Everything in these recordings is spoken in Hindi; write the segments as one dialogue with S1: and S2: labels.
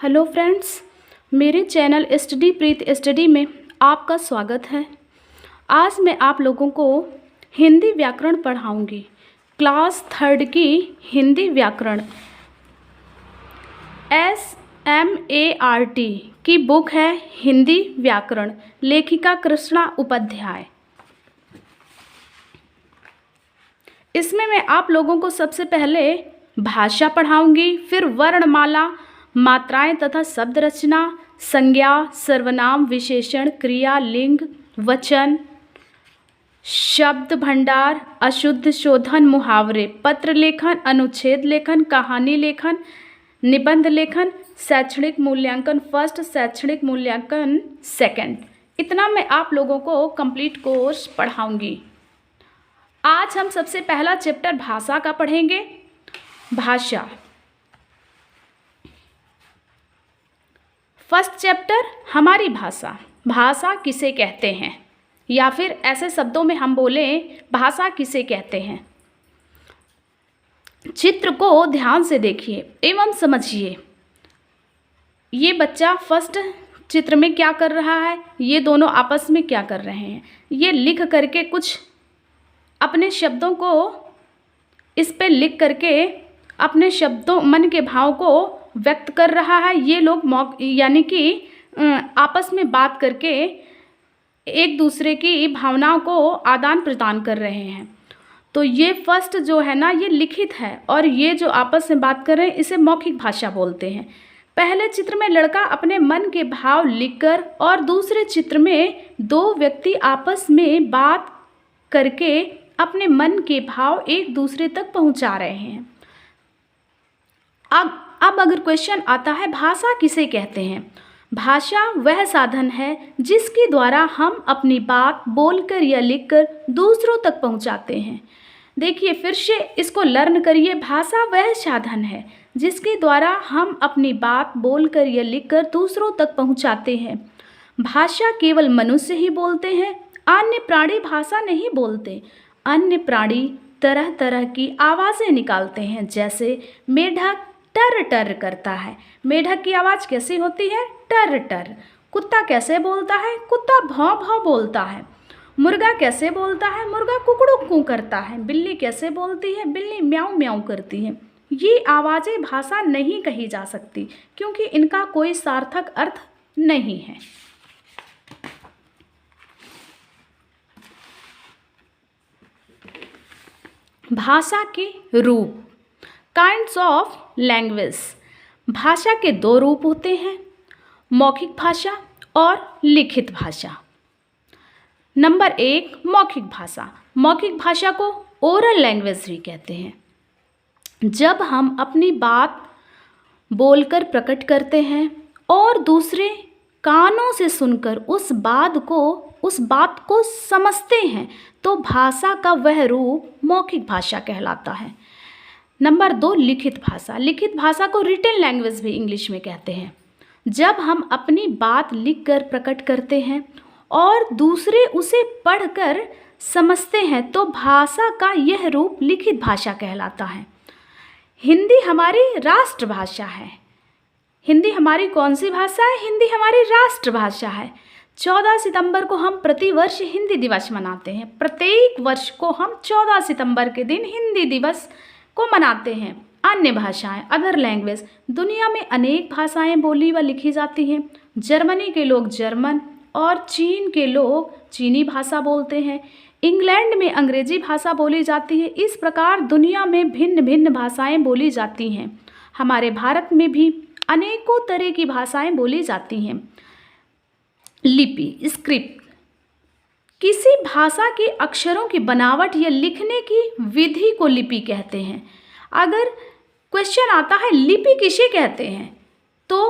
S1: हेलो फ्रेंड्स, मेरे चैनल स्टडी प्रीत स्टडी में आपका स्वागत है। आज मैं आप लोगों को हिंदी व्याकरण पढ़ाऊंगी। क्लास 3rd की हिंदी व्याकरण SMART की बुक है हिंदी व्याकरण, लेखिका कृष्णा उपाध्याय। इसमें मैं आप लोगों को सबसे पहले भाषा पढ़ाऊंगी, फिर वर्णमाला, मात्राएं तथा शब्द रचना, संज्ञा, सर्वनाम, विशेषण, क्रिया, लिंग, वचन, शब्द भंडार, अशुद्ध, शोधन, मुहावरे, पत्र लेखन, अनुच्छेद लेखन, कहानी लेखन, निबंध लेखन, शैक्षणिक मूल्यांकन फर्स्ट, शैक्षणिक मूल्यांकन सेकंड। इतना मैं आप लोगों को कंप्लीट कोर्स पढ़ाऊंगी। आज हम सबसे पहला चैप्टर भाषा का पढ़ेंगे। भाषा, फर्स्ट चैप्टर हमारी भाषा। भाषा किसे कहते हैं, या फिर ऐसे शब्दों में हम बोलें भाषा किसे कहते हैं। चित्र को ध्यान से देखिए एवं समझिए। ये बच्चा फर्स्ट चित्र में क्या कर रहा है, ये दोनों आपस में क्या कर रहे हैं, ये लिख करके कुछ अपने शब्दों को इस पे लिख करके अपने शब्दों मन के भाव को व्यक्त कर रहा है। ये लोग यानी कि आपस में बात करके एक दूसरे की भावनाओं को आदान प्रदान कर रहे हैं। तो ये फर्स्ट जो है ना, ये लिखित है, और ये जो आपस में बात कर रहे हैं इसे मौखिक भाषा बोलते हैं। पहले चित्र में लड़का अपने मन के भाव लिखकर, और दूसरे चित्र में दो व्यक्ति आपस में बात करके अपने मन के भाव एक दूसरे तक पहुंचा रहे हैं। अब अगर क्वेश्चन आता है भाषा किसे कहते हैं। भाषा वह साधन है जिसके द्वारा हम अपनी बात बोलकर या लिखकर दूसरों तक पहुंचाते हैं। देखिए फिर से इसको लर्न करिए। भाषा वह साधन है जिसके द्वारा हम अपनी बात बोलकर या लिखकर दूसरों तक पहुंचाते हैं। भाषा केवल मनुष्य ही बोलते हैं, अन्य प्राणी भाषा नहीं बोलते। अन्य प्राणी तरह तरह की आवाज़ें निकालते हैं, जैसे मेढक टर टर करता है। मेढक की आवाज़ कैसी होती है? टर टर। कुत्ता कैसे बोलता है? कुत्ता भौं भौं बोलता है। मुर्गा कैसे बोलता है? मुर्गा कुकड़ू कू करता है। बिल्ली कैसे बोलती है? बिल्ली म्याऊं म्याऊं करती है। ये आवाज़ें भाषा नहीं कही जा सकती, क्योंकि इनका कोई सार्थक अर्थ नहीं है। भाषा के रूप, काइंड्स ऑफ लैंग्वेज। भाषा के दो रूप होते हैं, मौखिक भाषा और लिखित भाषा। नंबर 1, मौखिक भाषा। मौखिक भाषा को ओरल लैंग्वेज भी कहते हैं। जब हम अपनी बात बोलकर प्रकट करते हैं और दूसरे कानों से सुनकर उस बात को समझते हैं, तो भाषा का वह रूप मौखिक भाषा कहलाता है। नंबर 2, लिखित भाषा। लिखित भाषा को रिटन लैंग्वेज भी इंग्लिश में कहते हैं। जब हम अपनी बात लिखकर प्रकट करते हैं और दूसरे उसे पढ़कर समझते हैं, तो भाषा का यह रूप लिखित भाषा कहलाता है। हिंदी हमारी राष्ट्रभाषा है। हिंदी हमारी कौन सी भाषा है? हिंदी हमारी राष्ट्रभाषा है। 14 सितंबर को हम प्रतिवर्ष हिंदी दिवस मनाते हैं। प्रत्येक वर्ष को हम 14 सितंबर के दिन हिंदी दिवस को मनाते हैं। अन्य भाषाएं, अदर लैंग्वेज, दुनिया में अनेक भाषाएं बोली व लिखी जाती हैं। जर्मनी के लोग जर्मन और चीन के लोग चीनी भाषा बोलते हैं। इंग्लैंड में अंग्रेजी भाषा बोली जाती है। इस प्रकार दुनिया में भिन्न भिन्न भाषाएं बोली जाती हैं। हमारे भारत में भी अनेकों तरह की भाषाएं बोली जाती हैं। लिपि, स्क्रिप्ट, किसी भाषा के अक्षरों की बनावट या लिखने की विधि को लिपि कहते हैं। अगर क्वेश्चन आता है लिपि किसे कहते हैं, तो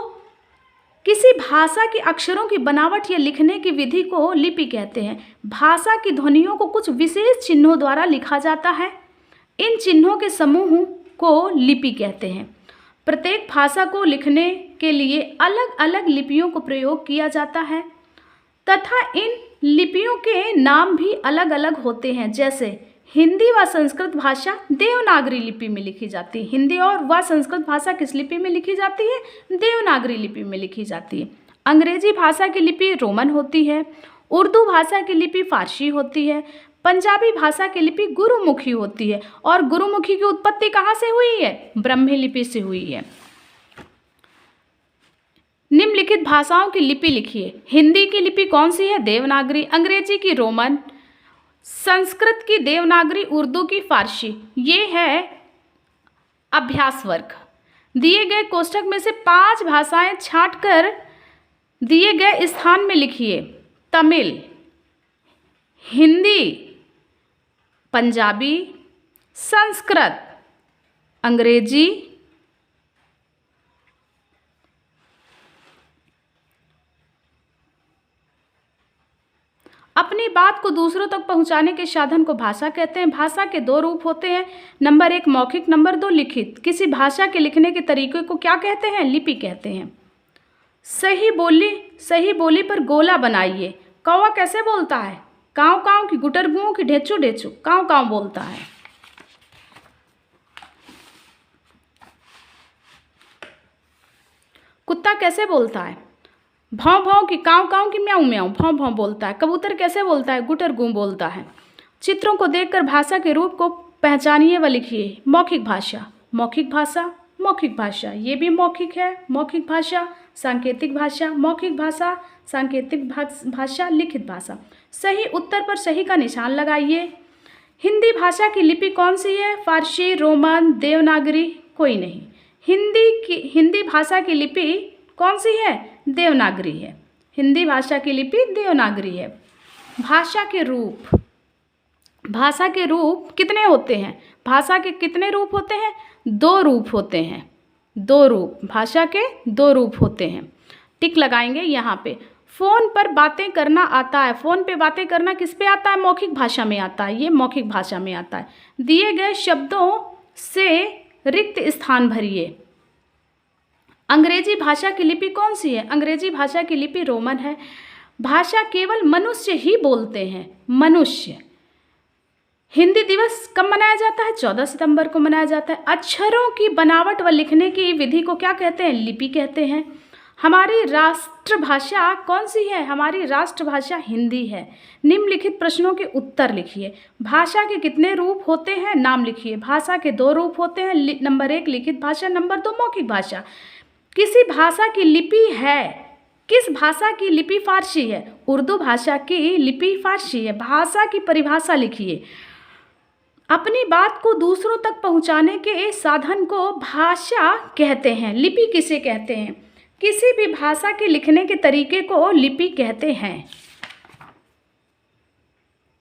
S1: किसी भाषा के अक्षरों की बनावट या लिखने की विधि को लिपि कहते हैं। भाषा की ध्वनियों को कुछ विशेष चिन्हों द्वारा लिखा जाता है। इन चिन्हों के समूह को लिपि कहते हैं। प्रत्येक भाषा को लिखने के लिए अलग अलग लिपियों को प्रयोग किया जाता है, तथा इन लिपियों के नाम भी अलग अलग होते हैं, जैसे हिंदी व संस्कृत भाषा देवनागरी लिपि में लिखी जाती है। हिंदी और व संस्कृत भाषा किस लिपि में लिखी जाती है? देवनागरी लिपि में लिखी जाती है। अंग्रेजी भाषा की लिपि रोमन होती है। उर्दू भाषा की लिपि फारसी होती है। पंजाबी भाषा की लिपि गुरुमुखी होती है। और गुरुमुखी की उत्पत्ति कहाँ से हुई है? ब्राह्मी लिपि से हुई है। निम्नलिखित भाषाओं की लिपि लिखिए। हिंदी की लिपि कौन सी है? देवनागरी। अंग्रेजी की रोमन, संस्कृत की देवनागरी, उर्दू की फारसी। ये है अभ्यास वर्ग। दिए गए कोष्ठक में से 5 भाषाएं छांटकर दिए गए स्थान में लिखिए। तमिल, हिंदी, पंजाबी, संस्कृत, अंग्रेजी, अपनी बात को दूसरों तक पहुंचाने के साधन को भाषा कहते हैं। भाषा के 2 रूप होते हैं, नंबर 1 मौखिक, नंबर 2 लिखित। किसी भाषा के लिखने के तरीके को क्या कहते हैं? लिपि कहते हैं। सही बोली पर गोला बनाइए। कौवा कैसे बोलता है? काँव काँव की गुटर गुओं की ढेचू ढेचू, काँव काँव बोलता है। कुत्ता कैसे बोलता है? भौं भौं की, काँव काँव की, म्याऊं म्याऊं, भौं भौं बोलता है। कबूतर कैसे बोलता है? गुटर गूं बोलता है। चित्रों को देखकर भाषा के रूप को पहचानिए व लिखिए। मौखिक भाषा, मौखिक भाषा, मौखिक भाषा, ये भी मौखिक है। मौखिक भाषा, सांकेतिक भाषा, मौखिक भाषा, सांकेतिक भाषा, लिखित भाषा। सही उत्तर पर सही का निशान लगाइए। हिंदी भाषा की लिपि कौन सी है? फारसी, रोमन, देवनागरी? कोई नहीं। हिंदी भाषा की लिपि कौन सी है? देवनागरी है। हिंदी भाषा की लिपि देवनागरी है। भाषा के रूप, भाषा के रूप कितने होते हैं? भाषा के कितने रूप होते हैं? 2 रूप होते हैं। 2 रूप, भाषा के 2 रूप होते हैं। टिक लगाएंगे यहाँ पे। फ़ोन पर बातें करना आता है। फ़ोन पे बातें करना किस पे आता है? मौखिक भाषा में आता है। ये मौखिक भाषा में आता है। दिए गए शब्दों से रिक्त स्थान भरिए। अंग्रेजी भाषा की लिपि कौन सी है? अंग्रेजी भाषा की लिपि रोमन है। भाषा केवल मनुष्य ही बोलते हैं, मनुष्य। हिंदी दिवस कब मनाया जाता है? 14 सितंबर को मनाया जाता है। अक्षरों की बनावट व लिखने की विधि को क्या कहते हैं? लिपि कहते हैं। हमारी राष्ट्रभाषा कौन सी है? हमारी राष्ट्रभाषा हिंदी है। निम्नलिखित प्रश्नों के उत्तर लिखिए। भाषा के कितने रूप होते हैं? नाम लिखिए। भाषा के 2 रूप होते हैं, नंबर 1 लिखित भाषा, नंबर 2 मौखिक भाषा। किसी भाषा की लिपि है? किस भाषा की लिपि फारसी है? उर्दू भाषा की लिपि फारसी है। भाषा की परिभाषा लिखिए। अपनी बात को दूसरों तक पहुंचाने के साधन को भाषा कहते हैं। लिपि किसे कहते हैं? किसी भी भाषा के लिखने के तरीके को लिपि कहते हैं।